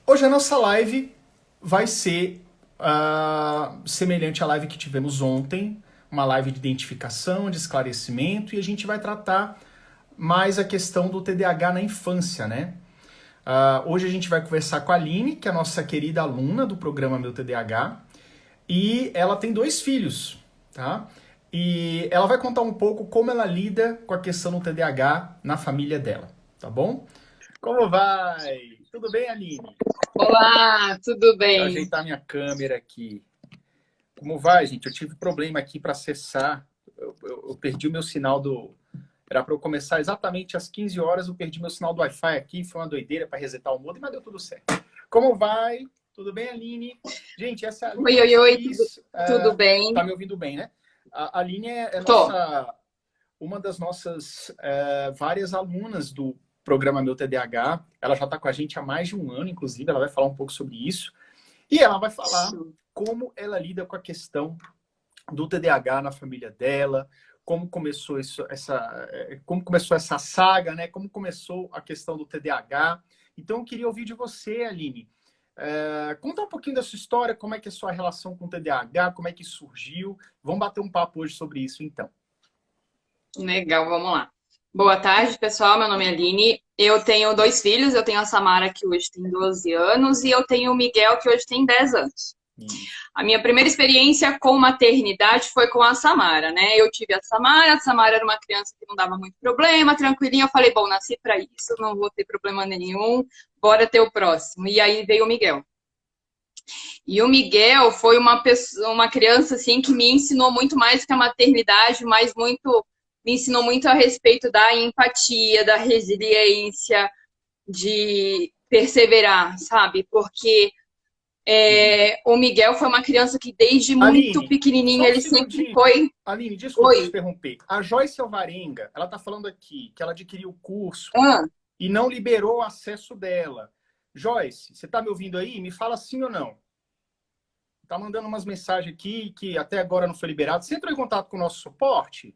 Hoje a nossa live vai ser semelhante à live que tivemos ontem, uma live de identificação, de esclarecimento, e a gente vai tratar mais a questão do TDAH na infância, né? Hoje a gente vai conversar com a Aline, que é a nossa querida aluna do programa Meu TDAH, e ela tem 2 filhos, tá? E ela vai contar um pouco como ela lida com a questão do TDAH na família dela, tá bom? Como vai? Tudo bem, Aline? Olá, tudo Deixa eu bem? ajeitar minha câmera aqui. Como vai, gente? Eu tive problema aqui para acessar. Eu perdi o meu sinal do. Era para eu começar exatamente às 15 horas. Eu perdi meu sinal do Wi-Fi aqui. Foi uma doideira para resetar o modem, mas deu tudo certo. Como vai? Tudo bem, Aline? Gente, essa é a Aline Oi, oi, oi, Ortiz. tudo Tá bem? me ouvindo bem, né? A Aline é Tô. uma das nossas várias alunas do programa Meu TDAH. Ela já está com a gente há mais de um ano, inclusive. Ela vai falar um pouco sobre isso. E ela vai falar como ela lida com a questão do TDAH na família dela, como começou como começou essa saga, né? Como começou a questão do TDAH. Então, eu queria ouvir de você, Aline. Conta um pouquinho da sua história, como é que é a sua relação com o TDAH, como é que surgiu. Vamos bater um papo hoje sobre isso, então. Legal, vamos lá. Boa tarde, pessoal. Meu nome é Aline. Eu tenho 2 filhos. Eu tenho a Samara, que hoje tem 12 anos, e eu tenho o Miguel, que hoje tem 10 anos. Isso. A minha primeira experiência com maternidade foi com a Samara, né? Eu tive a Samara era uma criança que não dava muito problema, tranquilinha. Eu falei, bom, nasci para isso, não vou ter problema nenhum, bora ter o próximo. E aí veio o Miguel. E o Miguel foi uma criança assim que me ensinou muito mais que a maternidade, mas me ensinou muito a respeito da empatia, da resiliência, de perseverar, sabe? Porque o Miguel foi uma criança que desde muito Aline, pequenininho só um ele sempre segundinho. foi. Aline, desculpa te Oi. interromper. A Joyce Alvarenga, ela está falando aqui que ela adquiriu o curso Ah, e não liberou o acesso dela. Joyce, você está me ouvindo aí? Me fala sim ou não. Tá mandando umas mensagens aqui que até agora não foi liberado. Você entrou em contato com o nosso suporte?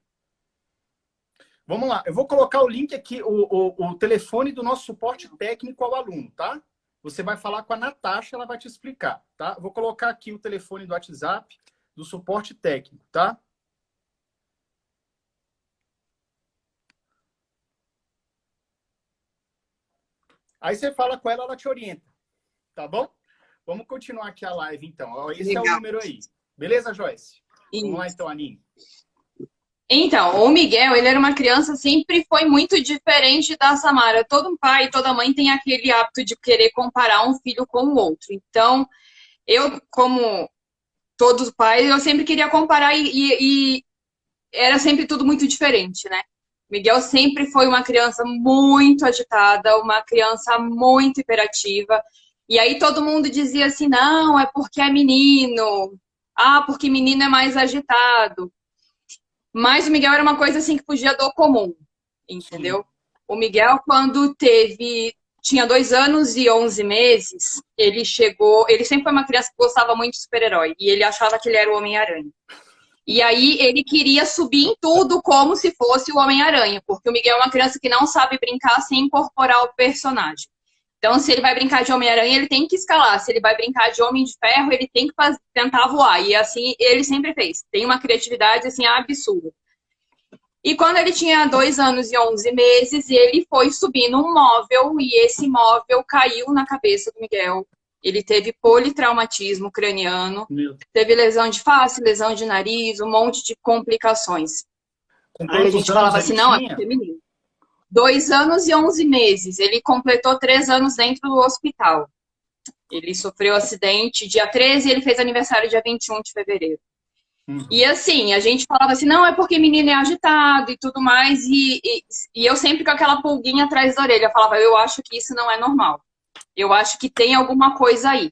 Vamos lá, eu vou colocar o link aqui, o telefone do nosso suporte técnico ao aluno, tá? Você vai falar com a Natasha, ela vai te explicar, tá? Vou colocar aqui o telefone do WhatsApp do suporte técnico, tá? Aí você fala com ela, ela te orienta, tá bom? Vamos continuar aqui a live, então. Ó, esse é o legal. número aí. Beleza, Joyce? Vamos lá, então, Aninha. Então, o Miguel, ele era uma criança, sempre foi muito diferente da Samara. Todo pai e toda mãe tem aquele hábito de querer comparar um filho com o outro. Então, eu, como todos os pais, eu sempre queria comparar e era sempre tudo muito diferente, né? Miguel sempre foi uma criança muito agitada, uma criança muito hiperativa. E aí todo mundo dizia assim, não, é porque é menino. Ah, porque menino é mais agitado. Mas o Miguel era uma coisa assim que fugia do comum, Sim. entendeu? O Miguel, quando tinha 2 anos e 11 meses, ele chegou. Ele sempre foi uma criança que gostava muito de super-herói. E ele achava que ele era o Homem-Aranha. E aí ele queria subir em tudo como se fosse o Homem-Aranha, porque o Miguel é uma criança que não sabe brincar sem incorporar o personagem. Então, se ele vai brincar de Homem-Aranha, ele tem que escalar. Se ele vai brincar de Homem de Ferro, ele tem que tentar voar. E assim ele sempre fez. Tem uma criatividade assim absurda. E quando ele tinha 2 anos e 11 meses, ele foi subir num móvel e esse móvel caiu na cabeça do Miguel. Ele teve politraumatismo craniano, Meu. teve lesão de face, lesão de nariz, um monte de complicações. Com Aí a quantos gente anos falava ele assim, não, é tinha? porque é menino. 2 anos e 11 meses. Ele completou 3 anos dentro do hospital. Ele sofreu acidente dia 13 e ele fez aniversário dia 21 de fevereiro. E Uhum. assim, a gente falava assim, não, é porque menino é agitado e tudo mais, e eu sempre com aquela pulguinha atrás da orelha, falava, eu acho que isso não é normal. Eu acho que tem alguma coisa aí.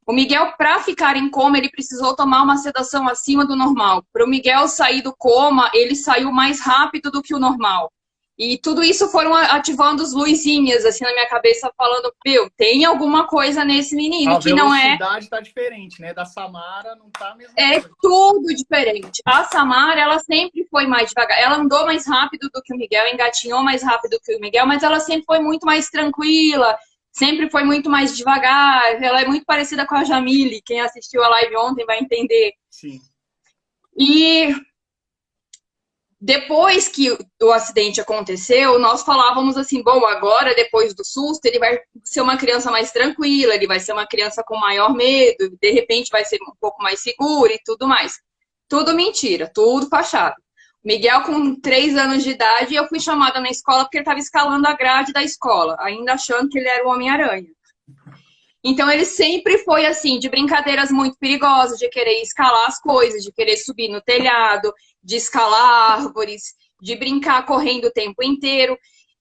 O Miguel, para ficar em coma, ele precisou tomar uma sedação acima do normal. Para o Miguel sair do coma, ele saiu mais rápido do que o normal. E tudo isso foram ativando as luzinhas assim na minha cabeça, falando, meu, tem alguma coisa nesse menino A que não é velocidade está diferente, né? Da Samara não tá a mesma é coisa. tudo diferente. A Samara, ela sempre foi mais devagar. Ela andou mais rápido do que o Miguel, engatinhou mais rápido que o Miguel, mas ela sempre foi muito mais tranquila, sempre foi muito mais devagar. Ela é muito parecida com a Jamile. Quem assistiu a live ontem vai entender. Sim. E depois que o acidente aconteceu, nós falávamos assim, bom, agora, depois do susto, ele vai ser uma criança mais tranquila, ele vai ser uma criança com maior medo, de repente vai ser um pouco mais seguro e tudo mais. Tudo mentira, tudo fachada. Miguel, com 3 anos de idade, eu fui chamada na escola porque ele estava escalando a grade da escola, ainda achando que ele era o Homem-Aranha. Então, ele sempre foi assim, de brincadeiras muito perigosas, de querer escalar as coisas, de querer subir no telhado, de escalar árvores, de brincar correndo o tempo inteiro.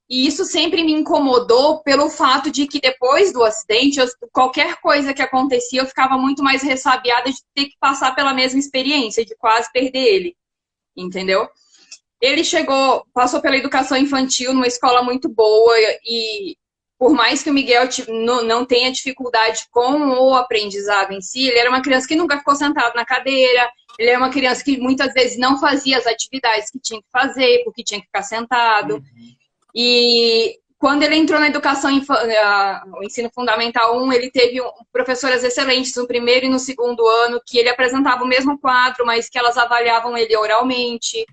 E isso sempre me incomodou pelo fato de que depois do acidente, qualquer coisa que acontecia, eu ficava muito mais ressabiada de ter que passar pela mesma experiência, de quase perder ele, entendeu? Ele passou pela educação infantil numa escola muito boa e por mais que o Miguel não tenha dificuldade com o aprendizado em si, ele era uma criança que nunca ficou sentado na cadeira, ele era uma criança que muitas vezes não fazia as atividades que tinha que fazer, porque tinha que ficar sentado. E quando ele entrou na educação, o ensino fundamental 1, ele teve professoras excelentes no primeiro e no segundo ano, que ele apresentava o mesmo quadro, mas que elas avaliavam ele oralmente,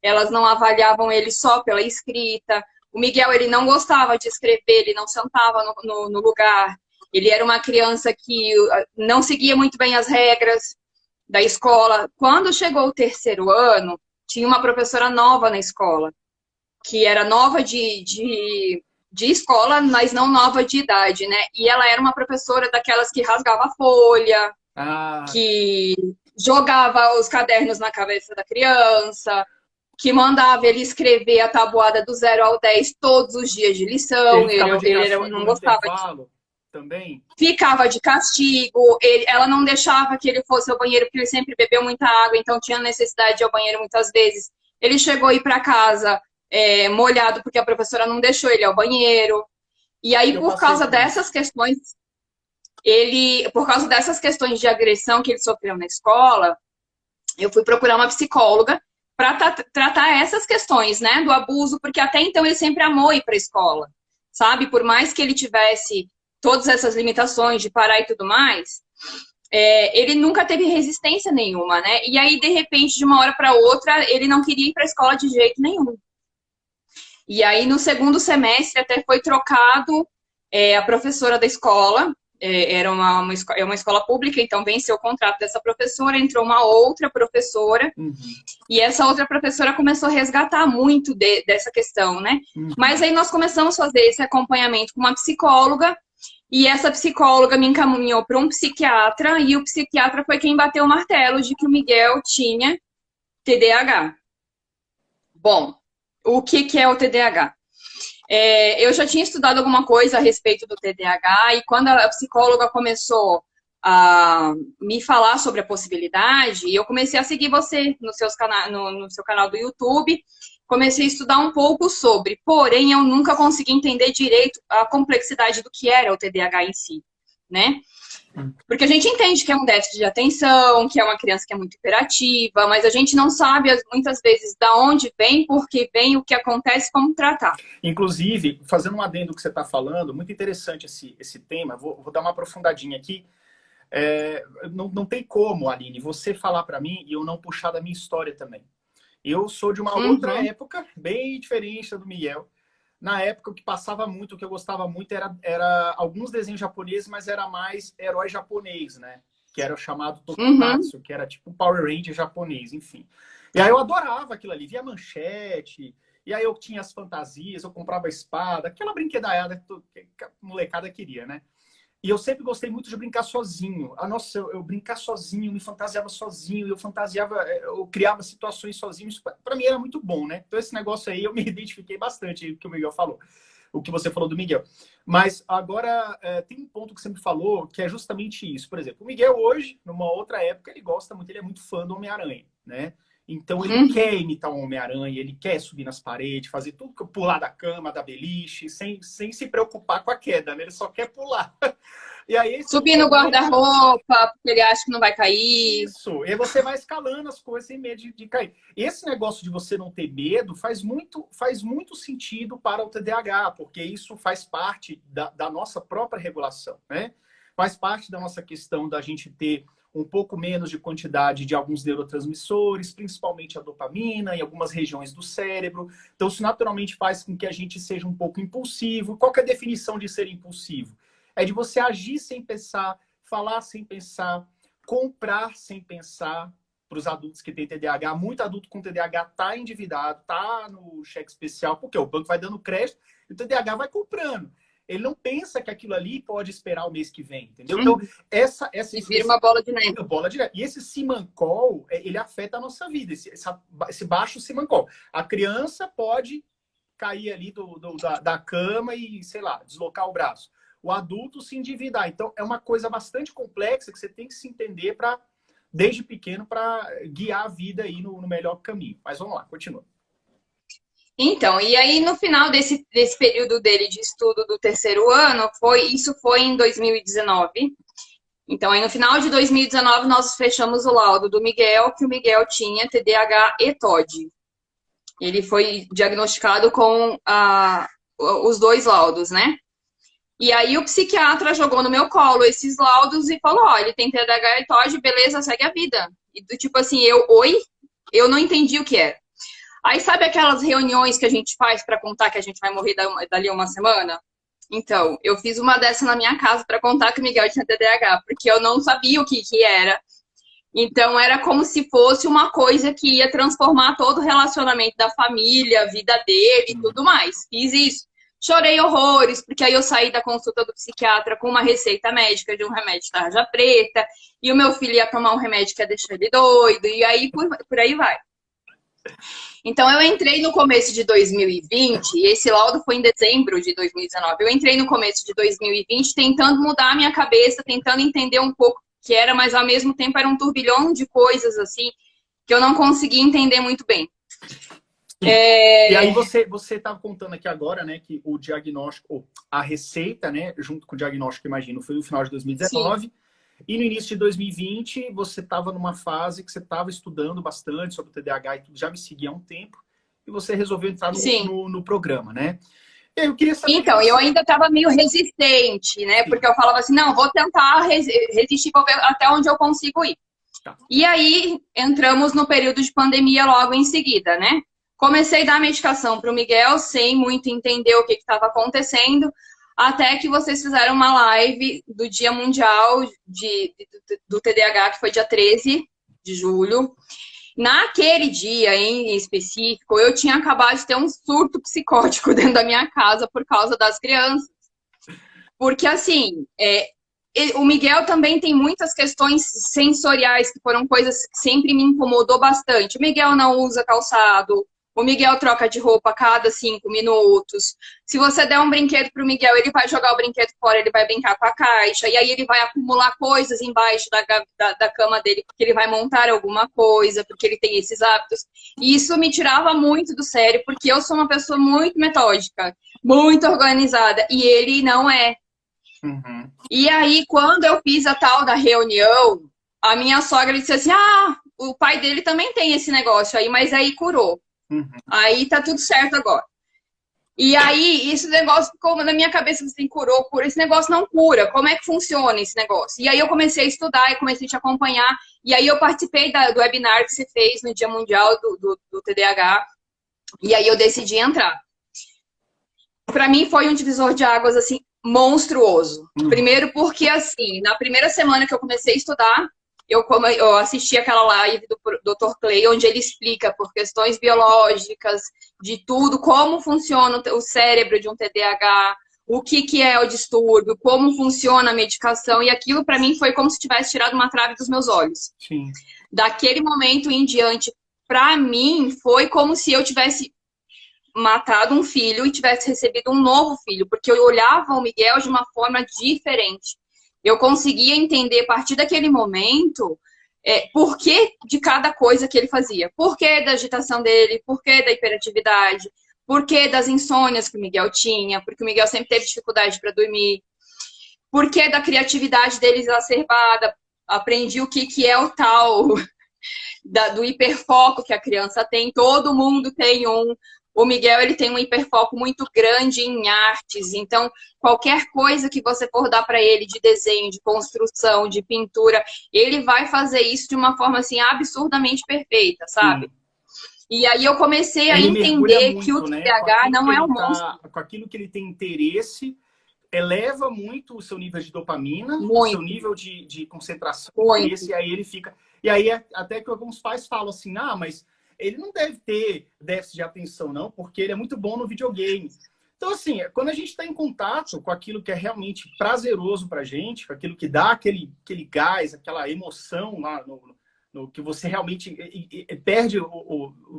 elas não avaliavam ele só pela escrita. O Miguel, ele não gostava de escrever, ele não sentava no lugar. Ele era uma criança que não seguia muito bem as regras da escola. Quando chegou o 3º ano, tinha uma professora nova na escola, que era nova de escola, mas não nova de idade, né? E ela era uma professora daquelas que rasgava a folha, que jogava os cadernos na cabeça da criança, que mandava ele escrever a tabuada do 0 ao 10 todos os dias de lição. Ele não gostava também. Ficava de castigo, ela não deixava que ele fosse ao banheiro, porque ele sempre bebeu muita água, então tinha necessidade de ir ao banheiro muitas vezes. Ele chegou a ir para casa molhado, porque a professora não deixou ele ir ao banheiro. E aí, por causa dessas questões, de agressão que ele sofreu na escola, eu fui procurar uma psicóloga para tratar essas questões, né, do abuso, porque até então ele sempre amou ir para a escola, sabe? Por mais que ele tivesse todas essas limitações de parar e tudo mais, ele nunca teve resistência nenhuma, né? E aí, de repente, de uma hora para outra, ele não queria ir para a escola de jeito nenhum. E aí, no 2º semestre, até foi trocado a professora da escola. Era uma escola pública, então venceu o contrato dessa professora, entrou uma outra professora, e essa outra professora começou a resgatar muito dessa questão, né? Mas aí nós começamos a fazer esse acompanhamento com uma psicóloga, e essa psicóloga me encaminhou para um psiquiatra, e o psiquiatra foi quem bateu o martelo de que o Miguel tinha TDAH. Bom, o que é o TDAH? Eu já tinha estudado alguma coisa a respeito do TDAH e quando a psicóloga começou a me falar sobre a possibilidade, eu comecei a seguir você no seu canal do YouTube, comecei a estudar um pouco sobre, porém eu nunca consegui entender direito a complexidade do que era o TDAH em si, né? Porque a gente entende que é um déficit de atenção, que é uma criança que é muito hiperativa, mas a gente não sabe, muitas vezes, da onde vem, por que vem, o que acontece, como tratar. Inclusive, fazendo um adendo que você está falando, muito interessante esse tema, vou dar uma aprofundadinha aqui. Não tem como, Aline, você falar para mim e eu não puxar da minha história também. Eu sou de uma outra época, bem diferente da do Miguel. Na época, o que passava muito, o que eu gostava muito era alguns desenhos japoneses, mas era mais herói japonês, né? Que era o chamado Tokusatsu, que era tipo Power Ranger japonês, enfim. E aí eu adorava aquilo ali, via manchete, e aí eu tinha as fantasias, eu comprava a espada, aquela brinquedaiada que a molecada queria, né? E eu sempre gostei muito de brincar sozinho. Nossa, eu brincar sozinho, me fantasiava sozinho, eu criava situações sozinho. Isso para mim era muito bom, né? Então esse negócio aí eu me identifiquei bastante com o que o Miguel falou, o que você falou do Miguel. Mas agora tem um ponto que você me falou que é justamente isso. Por exemplo, o Miguel hoje, numa outra época, ele gosta muito, ele é muito fã do Homem-Aranha, né? Então ele quer imitar o Homem-Aranha, ele quer subir nas paredes, fazer tudo, pular da cama, da beliche, sem se preocupar com a queda, né? Ele só quer pular. E aí esse Subir no guarda-roupa, porque ele acha que não vai cair. Isso, e aí você vai escalando as coisas sem medo de cair. Esse negócio de você não ter medo faz muito sentido para o TDAH, porque isso faz parte da nossa própria regulação, né? Faz parte da nossa questão da gente ter um pouco menos de quantidade de alguns neurotransmissores, principalmente a dopamina, em algumas regiões do cérebro. Então, isso naturalmente faz com que a gente seja um pouco impulsivo. Qual que é a definição de ser impulsivo? É de você agir sem pensar, falar sem pensar, comprar sem pensar. Para os adultos que têm TDAH, muito adulto com TDAH está endividado, está no cheque especial, porque o banco vai dando crédito e o TDAH vai comprando. Ele não pensa que aquilo ali pode esperar o mês que vem, entendeu? Então, E vira uma bola de neve. E esse simancol, ele afeta a nossa vida, esse baixo simancol. A criança pode cair ali da cama e, sei lá, deslocar o braço. O adulto se endividar. Então, é uma coisa bastante complexa que você tem que se entender desde pequeno para guiar a vida aí no melhor caminho. Mas vamos lá, continua. Então, e aí no final desse período dele de estudo do terceiro ano, isso foi em 2019. Então, aí no final de 2019, nós fechamos o laudo do Miguel, que o Miguel tinha TDAH e TOD. Ele foi diagnosticado com os dois laudos, né? E aí o psiquiatra jogou no meu colo esses laudos e falou, ó, ele tem TDAH e TOD, beleza, segue a vida. E do tipo assim, eu não entendi o que era. Aí sabe aquelas reuniões que a gente faz para contar que a gente vai morrer dali uma semana? Então, eu fiz uma dessa na minha casa para contar que o Miguel tinha TDAH, porque eu não sabia o que era. Então, era como se fosse uma coisa que ia transformar todo o relacionamento da família, a vida dele e tudo mais. Fiz isso. Chorei horrores, porque aí eu saí da consulta do psiquiatra com uma receita médica de um remédio de tarja preta, e o meu filho ia tomar um remédio que ia deixar ele doido, e aí por aí vai. Então, eu entrei no começo de 2020, e esse laudo foi em dezembro de 2019. Eu entrei no começo de 2020 tentando mudar a minha cabeça, tentando entender um pouco o que era, mas ao mesmo tempo era um turbilhão de coisas, assim, que eu não conseguia entender muito bem. E aí você estava contando aqui agora, né, que o diagnóstico, a receita, né, junto com o diagnóstico, imagino, foi no final de 2019. Sim. E no início de 2020, você estava numa fase que você estava estudando bastante sobre o TDAH e tudo, já me seguia há um tempo, e você resolveu entrar no programa, né? Eu queria saber... Então, eu ainda estava meio resistente, né? Sim. Porque eu falava assim, não, vou tentar resistir, vou ver até onde eu consigo ir. Tá. E aí, entramos no período de pandemia logo em seguida, né? Comecei a dar medicação para o Miguel, sem muito entender o que estava acontecendo, até que vocês fizeram uma live do Dia Mundial do TDAH, que foi dia 13 de julho. Naquele dia, em específico, eu tinha acabado de ter um surto psicótico dentro da minha casa por causa das crianças. Porque, assim, o Miguel também tem muitas questões sensoriais, que foram coisas que sempre me incomodou bastante. O Miguel não usa calçado. O Miguel troca de roupa a cada 5 minutos. Se você der um brinquedo pro Miguel, ele vai jogar o brinquedo fora, ele vai brincar com a caixa. E aí ele vai acumular coisas embaixo da cama dele, porque ele vai montar alguma coisa, porque ele tem esses hábitos. E isso me tirava muito do sério, porque eu sou uma pessoa muito metódica, muito organizada. E ele não é. Uhum. E aí, quando eu fiz a tal da reunião, a minha sogra disse assim, o pai dele também tem esse negócio aí, mas aí curou. Uhum. Aí tá tudo certo agora. E aí, esse negócio ficou na minha cabeça, assim, curou. Esse negócio não cura. Como é que funciona esse negócio? E aí eu comecei a estudar e comecei a te acompanhar. E aí eu participei do webinar que você fez no Dia Mundial do TDAH. E aí eu decidi entrar. Para mim foi um divisor de águas, assim, monstruoso. Primeiro porque, assim, na primeira semana que eu comecei a estudar, eu assisti aquela live do Dr. Clay, onde ele explica por questões biológicas, de tudo, como funciona o cérebro de um TDAH, o que é o distúrbio, como funciona a medicação, e aquilo para mim foi como se tivesse tirado uma trave dos meus olhos. Sim. Daquele momento em diante, para mim, foi como se eu tivesse matado um filho e tivesse recebido um novo filho, porque eu olhava o Miguel de uma forma diferente. Eu conseguia entender, a partir daquele momento, por que de cada coisa que ele fazia. Por que da agitação dele, por que da hiperatividade, por que das insônias que o Miguel tinha, porque o Miguel sempre teve dificuldade para dormir. porque da criatividade deles exacerbada, aprendi o que é o tal do hiperfoco que a criança tem, todo mundo tem um. O Miguel, ele tem um hiperfoco muito grande em artes, então qualquer coisa que você for dar para ele de desenho, de construção, de pintura, ele vai fazer isso de uma forma assim absurdamente perfeita, sabe? E aí eu comecei a entender que o TDAH não é um monstro. Com aquilo que ele tem interesse, eleva muito o seu nível de dopamina, o seu nível de concentração, e aí ele fica... E aí até que alguns pais falam assim, mas ele não deve ter déficit de atenção, não, porque ele é muito bom no videogame. Então, assim, quando a gente está em contato com aquilo que é realmente prazeroso para a gente, com aquilo que dá aquele gás, aquela emoção lá no que você realmente perde,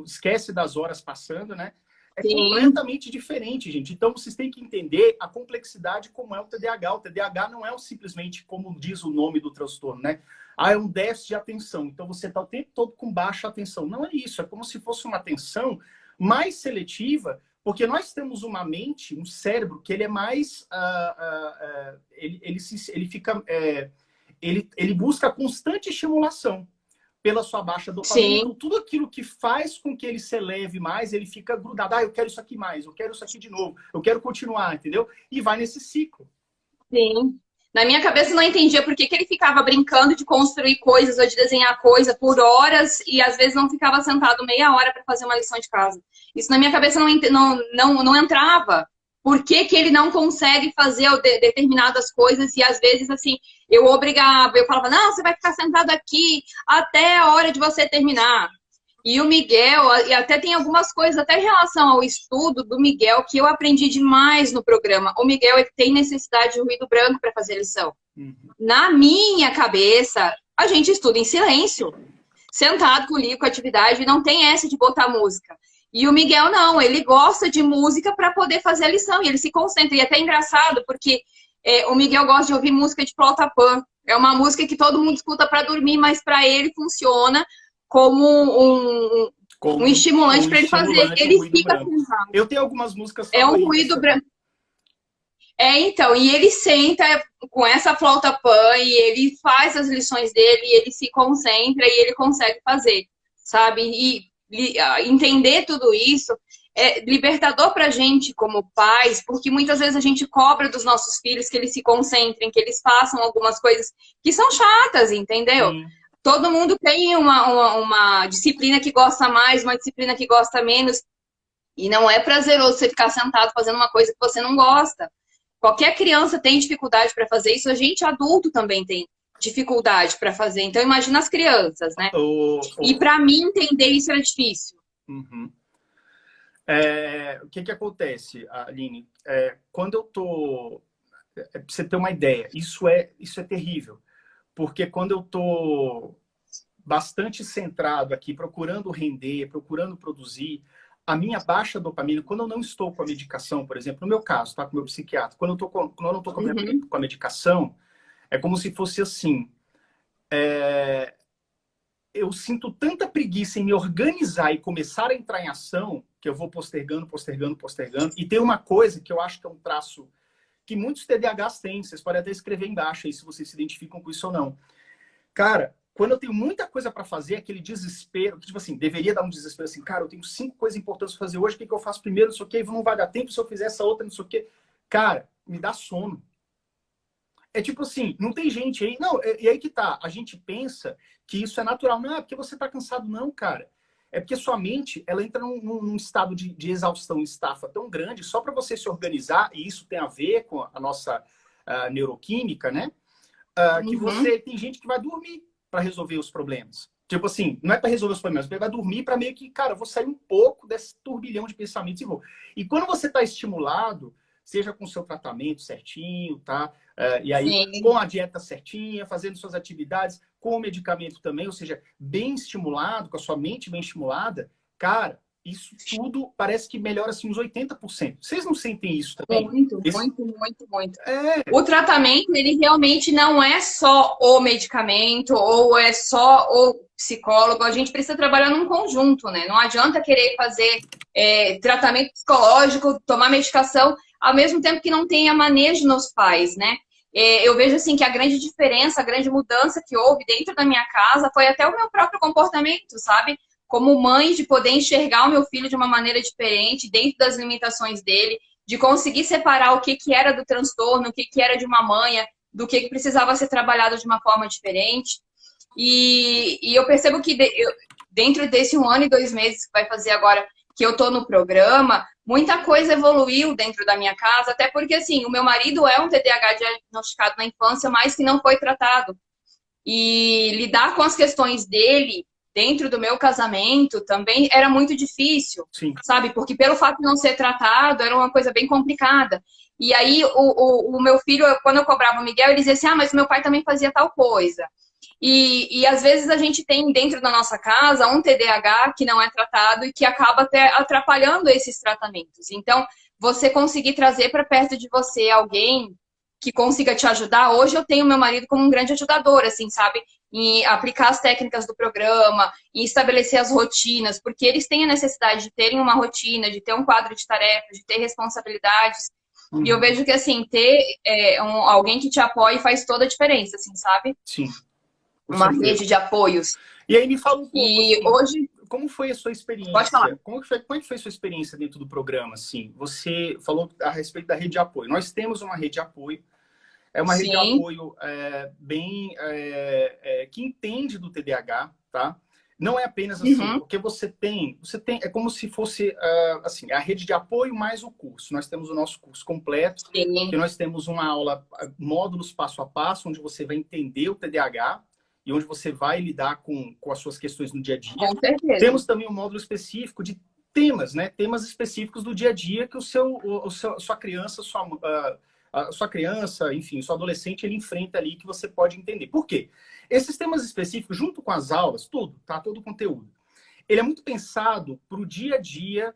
esquece das horas passando, né? É completamente diferente, gente. Então, vocês têm que entender a complexidade como é o TDAH. O TDAH não é simplesmente, como diz o nome do transtorno, né? É um déficit de atenção. Então, você está o tempo todo com baixa atenção. Não é isso. É como se fosse uma atenção mais seletiva, porque nós temos uma mente, um cérebro, que ele é mais... ele busca constante estimulação pela sua baixa dopamina. Então, tudo aquilo que faz com que ele se eleve mais, ele fica grudado. Eu quero isso aqui mais, eu quero isso aqui de novo, eu quero continuar, entendeu? E vai nesse ciclo. Sim. Na minha cabeça eu não entendia por que ele ficava brincando de construir coisas ou de desenhar coisa por horas e às vezes não ficava sentado meia hora para fazer uma lição de casa. Isso na minha cabeça não entrava. Por que ele não consegue fazer determinadas coisas e às vezes, assim, eu obrigava, eu falava, não, você vai ficar sentado aqui até a hora de você terminar. E o Miguel, e até tem algumas coisas, até em relação ao estudo do Miguel, que eu aprendi demais no programa. O Miguel tem necessidade de ruído branco para fazer lição. Na minha cabeça, a gente estuda em silêncio, sentado com o livro, com a atividade, não tem essa de botar música. E o Miguel não, ele gosta de música para poder fazer a lição, e ele se concentra. E é até engraçado, porque o Miguel gosta de ouvir música de flauta pan. É uma música que todo mundo escuta para dormir, mas para ele funciona como um estimulante para ele fazer. Ele fica pensando. Eu tenho algumas músicas favoritas. É um ruído branco. Então, e ele senta com essa flauta pan e ele faz as lições dele, e ele se concentra e ele consegue fazer, sabe? E entender tudo isso é libertador pra gente como pais, porque muitas vezes a gente cobra dos nossos filhos que eles se concentrem, que eles façam algumas coisas que são chatas, entendeu? Todo mundo tem uma disciplina que gosta mais, uma disciplina que gosta menos, e não é prazeroso você ficar sentado fazendo uma coisa que você não gosta. Qualquer criança tem dificuldade para fazer isso, a gente adulto também tem dificuldade para fazer. Então, imagina as crianças, né? E para mim, entender isso era difícil. O que acontece, Aline? Quando eu tô... Pra você ter uma ideia, isso é terrível. Porque quando eu tô bastante centrado aqui, procurando render, procurando produzir, a minha baixa dopamina, quando eu não estou com a medicação, por exemplo, no meu caso, tá? Com o meu psiquiatra, quando eu não estou com a medicação, é como se fosse assim, eu sinto tanta preguiça em me organizar e começar a entrar em ação, que eu vou postergando. E tem uma coisa que eu acho que é um traço que muitos TDAHs têm, vocês podem até escrever embaixo aí se vocês se identificam com isso ou não. Cara, quando eu tenho muita coisa para fazer, aquele desespero, que tipo assim, deveria dar um desespero assim, cara, eu tenho 5 coisas importantes para fazer hoje, o que eu faço primeiro, não sei o quê, não vai dar tempo se eu fizer essa outra, não sei o quê. Cara, me dá sono. É tipo assim, não tem gente aí... Não, e aí que tá. A gente pensa que isso é natural. Não, é porque você tá cansado. Não, cara. É porque sua mente, ela entra num estado de exaustão, estafa tão grande, só para você se organizar, e isso tem a ver com a nossa neuroquímica, né? Que você... Tem gente que vai dormir para resolver os problemas. Tipo assim, não é para resolver os problemas, você vai dormir para meio que, cara, eu vou sair um pouco desse turbilhão de pensamentos e vou. E quando você tá estimulado, seja com o seu tratamento certinho, tá? E aí, sim, com a dieta certinha, fazendo suas atividades, com o medicamento também, ou seja, bem estimulado, com a sua mente bem estimulada, cara, isso tudo parece que melhora assim uns 80%. Vocês não sentem isso também? Muito. O tratamento, ele realmente não é só o medicamento ou é só o psicólogo. A gente precisa trabalhar num conjunto, né? Não adianta querer fazer tratamento psicológico, tomar medicação, ao mesmo tempo que não tenha manejo nos pais, né? Eu vejo assim que a grande diferença, a grande mudança que houve dentro da minha casa foi até o meu próprio comportamento, sabe? Como mãe, de poder enxergar o meu filho de uma maneira diferente, dentro das limitações dele, de conseguir separar o que que era do transtorno, o que que era de uma manha, do que precisava ser trabalhado de uma forma diferente. E eu percebo que dentro desse 1 ano e 2 meses que vai fazer agora que eu tô no programa, muita coisa evoluiu dentro da minha casa, até porque, assim, o meu marido é um TDAH diagnosticado na infância, mas que não foi tratado. E lidar com as questões dele dentro do meu casamento também era muito difícil, Sim. sabe? Porque pelo fato de não ser tratado, era uma coisa bem complicada. E aí, o meu filho, quando eu cobrava o Miguel, ele dizia assim, mas meu pai também fazia tal coisa. E às vezes a gente tem dentro da nossa casa um TDAH que não é tratado e que acaba até atrapalhando esses tratamentos. Então, você conseguir trazer para perto de você alguém que consiga te ajudar. Hoje eu tenho meu marido como um grande ajudador, assim, sabe? Em aplicar as técnicas do programa, em estabelecer as rotinas, porque eles têm a necessidade de terem uma rotina, de ter um quadro de tarefas, de ter responsabilidades. E eu vejo que, assim, ter alguém que te apoie faz toda a diferença, assim, sabe? Sim. Uma rede de apoios. E aí me fala um pouco, E assim, hoje... como foi a sua Pode falar. experiência? Como que foi a sua experiência dentro do programa, assim? Você falou a respeito da rede de apoio. Nós temos uma rede de apoio. É uma rede de apoio que entende do TDAH, tá? Não é apenas assim, porque você tem, é como se fosse assim, a rede de apoio mais o curso. Nós temos o nosso curso completo, que nós temos uma aula, módulos passo a passo, onde você vai entender o TDAH e onde você vai lidar com as suas questões no dia a dia. Com certeza. Temos também um módulo específico de temas, né? Temas específicos do dia a dia que sua criança, a sua criança, enfim, seu adolescente, ele enfrenta ali que você pode entender. Por quê? Esses temas específicos, junto com as aulas, tudo, tá? Todo o conteúdo, ele é muito pensado para o dia a dia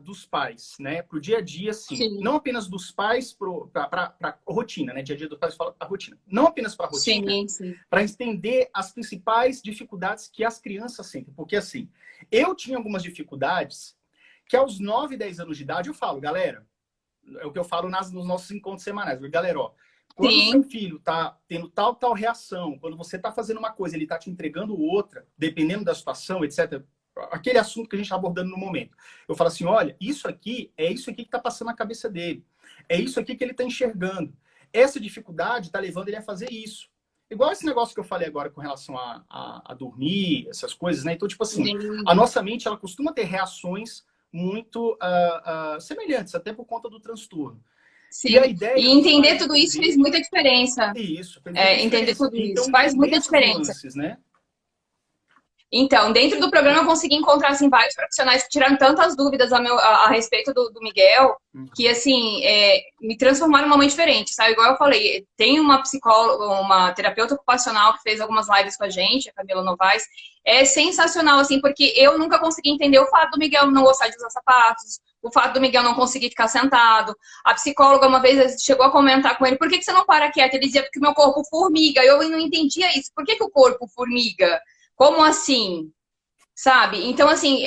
dos pais, né? Para o dia a dia, sim. Não apenas dos pais para a rotina, né? Dia a dia dos pais fala a rotina. Não apenas para a rotina, para entender as principais dificuldades que as crianças sentem. Porque, assim, eu tinha algumas dificuldades que aos 9, 10 anos de idade eu falo, galera, é o que eu falo nos nossos encontros semanais. Galera, ó, quando o seu filho tá tendo tal reação, quando você tá fazendo uma coisa, ele tá te entregando outra, dependendo da situação, etc., aquele assunto que a gente tá abordando no momento. Eu falo assim, olha, isso aqui que tá passando na cabeça dele. É isso aqui que ele tá enxergando. Essa dificuldade tá levando ele a fazer isso. Igual esse negócio que eu falei agora com relação a dormir, essas coisas, né? Então, tipo assim, a nossa mente, ela costuma ter reações muito semelhantes, até por conta do transtorno. Sim. E entender tudo isso fez muita diferença. Isso. Entender tudo isso faz muita diferença. Nuances, né? Então, dentro do programa eu consegui encontrar assim, vários profissionais que tiraram tantas dúvidas a respeito do Miguel, que assim, me transformaram numa mãe diferente, sabe? Igual eu falei, tem uma psicóloga, uma terapeuta ocupacional que fez algumas lives com a gente, a Camila Novaes. É sensacional, assim, porque eu nunca consegui entender o fato do Miguel não gostar de usar sapatos, o fato do Miguel não conseguir ficar sentado. A psicóloga uma vez chegou a comentar com ele, por que você não para quieto? Ele dizia, porque o meu corpo formiga. Eu não entendia isso. Por que o corpo formiga? Como assim? Sabe? Então, assim,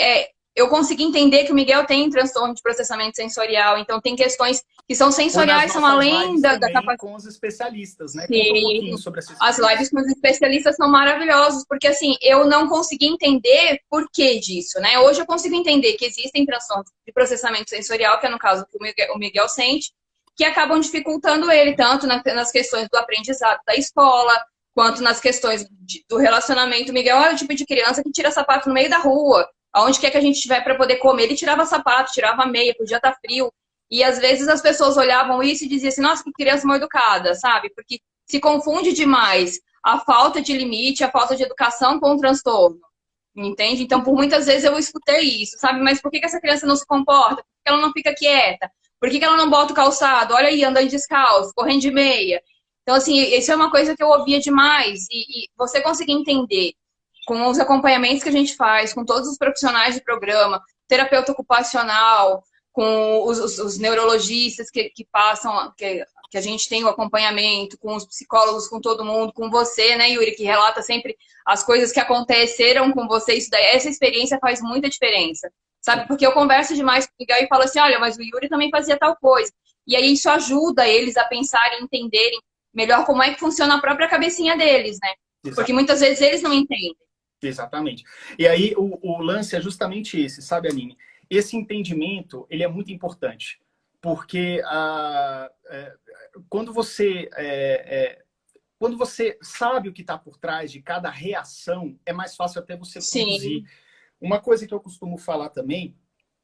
eu consegui entender que o Miguel tem transtorno de processamento sensorial, então tem questões que são sensoriais, são além da capacidade. Com os especialistas, né? Sim. Conta um pouquinho sobre essa As lives com os especialistas são maravilhosas, porque assim, eu não consegui entender por que disso, né? Hoje eu consigo entender que existem transtornos de processamento sensorial, que é no caso que o Miguel sente, que acabam dificultando ele, tanto nas questões do aprendizado da escola, quanto nas questões do relacionamento. O Miguel é o tipo de criança que tira sapato no meio da rua, aonde quer que a gente estiver para poder comer. Ele tirava sapato, tirava meia, podia estar frio. E às vezes as pessoas olhavam isso e diziam assim, nossa, que criança mal educada, sabe? Porque se confunde demais a falta de limite, a falta de educação com o transtorno. Entende? Então, por muitas vezes eu escutei isso, sabe? Mas por que essa criança não se comporta? Por que ela não fica quieta? Por que ela não bota o calçado? Olha aí, andando descalço, correndo de meia. Então, assim, isso é uma coisa que eu ouvia demais. E você conseguir entender com os acompanhamentos que a gente faz, com todos os profissionais de programa, terapeuta ocupacional, com os neurologistas que passam, que a gente tem o acompanhamento, com os psicólogos, com todo mundo, com você, né, Yuri, que relata sempre as coisas que aconteceram com você. Isso daí, essa experiência faz muita diferença, sabe? Porque eu converso demais com o Miguel e falo assim, olha, mas o Yuri também fazia tal coisa. E aí isso ajuda eles a pensarem, entenderem melhor como é que funciona a própria cabecinha deles, né? Porque muitas vezes eles não entendem. Exatamente. E aí o lance é justamente esse, sabe, Aline? Esse entendimento, ele é muito importante. Porque quando você sabe o que está por trás de cada reação, é mais fácil até você conduzir. Uma coisa que eu costumo falar também,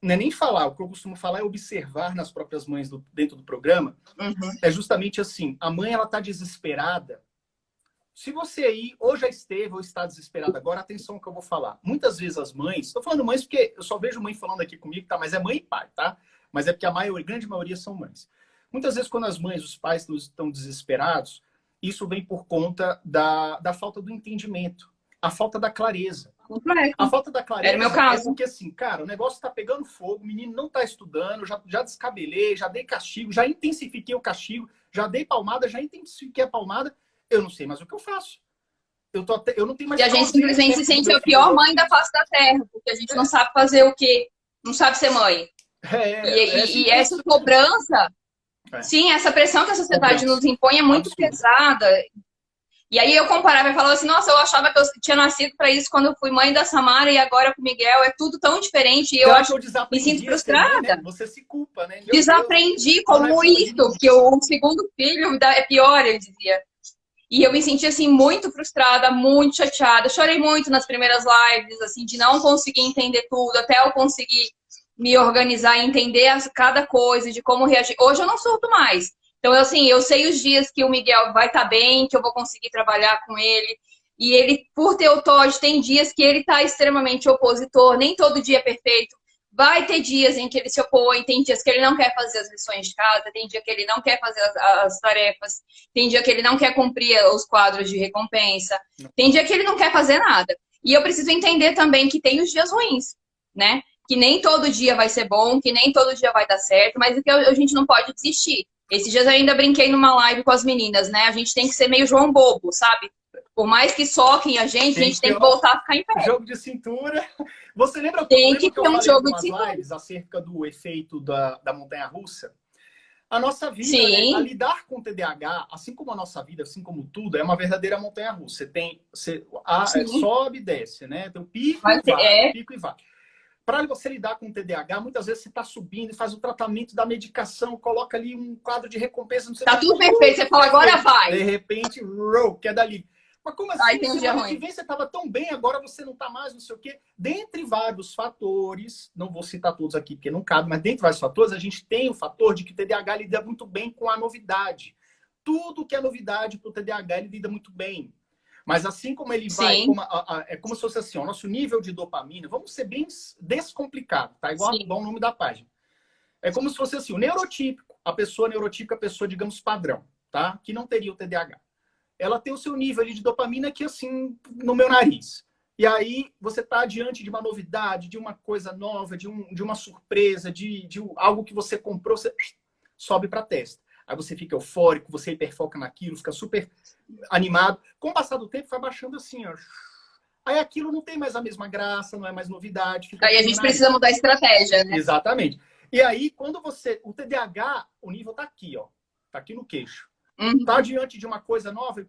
não é nem falar, o que eu costumo falar é observar nas próprias mães dentro do programa, é justamente assim, a mãe ela está desesperada. Se você aí ou já esteve ou está desesperado agora, atenção ao que eu vou falar. Muitas vezes as mães, estou falando mães porque eu só vejo mãe falando aqui comigo, tá? Mas é mãe e pai, tá? Mas é porque a grande maioria são mães. Muitas vezes quando as mães, os pais estão desesperados, isso vem por conta da falta do entendimento, a falta da clareza. A falta da clareza era meu caso. É porque assim, cara, o negócio está pegando fogo, o menino não está estudando, já descabelei, já dei castigo, já intensifiquei o castigo, já dei palmada, já intensifiquei a palmada. Eu não sei mais o que eu faço. Eu não tenho mais. E a gente simplesmente se sente a pior mãe da face da terra, porque a gente não sabe fazer o quê? Não sabe ser mãe. E essa cobrança, sim, essa pressão que a sociedade nos impõe é muito pesada. E aí eu comparava e falava assim, nossa, eu achava que eu tinha nascido para isso quando eu fui mãe da Samara e agora com o Miguel é tudo tão diferente e eu me sinto frustrada. Também, né? Você se culpa, né? Desaprendi como isso, que o segundo filho é pior, eu dizia. E eu me senti, assim, muito frustrada, muito chateada. Chorei muito nas primeiras lives, assim, de não conseguir entender tudo, até eu conseguir me organizar e entender cada coisa, de como reagir. Hoje eu não surto mais. Então, assim, eu sei os dias que o Miguel vai estar bem, que eu vou conseguir trabalhar com ele. E ele, por ter o TOD, tem dias que ele está extremamente opositor, nem todo dia é perfeito. Vai ter dias em que ele se opõe, tem dias que ele não quer fazer as lições de casa, tem dia que ele não quer fazer as tarefas, tem dia que ele não quer cumprir os quadros de recompensa, tem dia que ele não quer fazer nada. E eu preciso entender também que tem os dias ruins, né? Que nem todo dia vai ser bom, que nem todo dia vai dar certo, mas que a gente não pode desistir. Esses dias eu ainda brinquei numa live com as meninas, né? A gente tem que ser meio João Bobo, sabe? Por mais que soquem a gente tem que voltar a ficar em pé. Jogo de cintura. Você lembra tem que ter um jogo de cintura lives acerca do efeito da montanha-russa? A nossa vida, né, a lidar com o TDAH, assim como a nossa vida, assim como tudo, é uma verdadeira montanha-russa. Sobe e desce, né? Tem o pico e vai, pico e vai. Para você lidar com o TDAH, muitas vezes você está subindo e faz o tratamento da medicação, coloca ali um quadro de recompensa. Não sei tudo perfeito, você fala, agora vai. De repente, que é dali. Mas como assim? Tem um dia ruim. Você estava tão bem, agora você não está mais, não sei o quê. Dentre vários fatores, não vou citar todos aqui porque não cabe, mas dentre vários fatores, a gente tem o fator de que o TDAH lida muito bem com a novidade. Tudo que é novidade para o TDAH, ele lida muito bem. Mas assim como ele vai, é como se fosse assim, o nosso nível de dopamina, vamos ser bem descomplicado, tá? Igual o nome da página. É como se fosse assim, o neurotípico, a pessoa neurotípica, a pessoa, digamos, padrão, tá? Que não teria o TDAH. Ela tem o seu nível ali de dopamina aqui, assim, no meu nariz. E aí, você está diante de uma novidade, de uma coisa nova, de uma surpresa, de algo que você comprou, você sobe para a testa. Aí você fica eufórico, você hiperfoca naquilo, fica super animado. Com o passar do tempo, vai baixando assim, ó. Aí aquilo não tem mais a mesma graça, não é mais novidade. Aí a gente precisa mudar a estratégia, né? Exatamente. E aí, quando o TDAH, o nível tá aqui, ó. Tá aqui no queixo. Tá diante de uma coisa nova,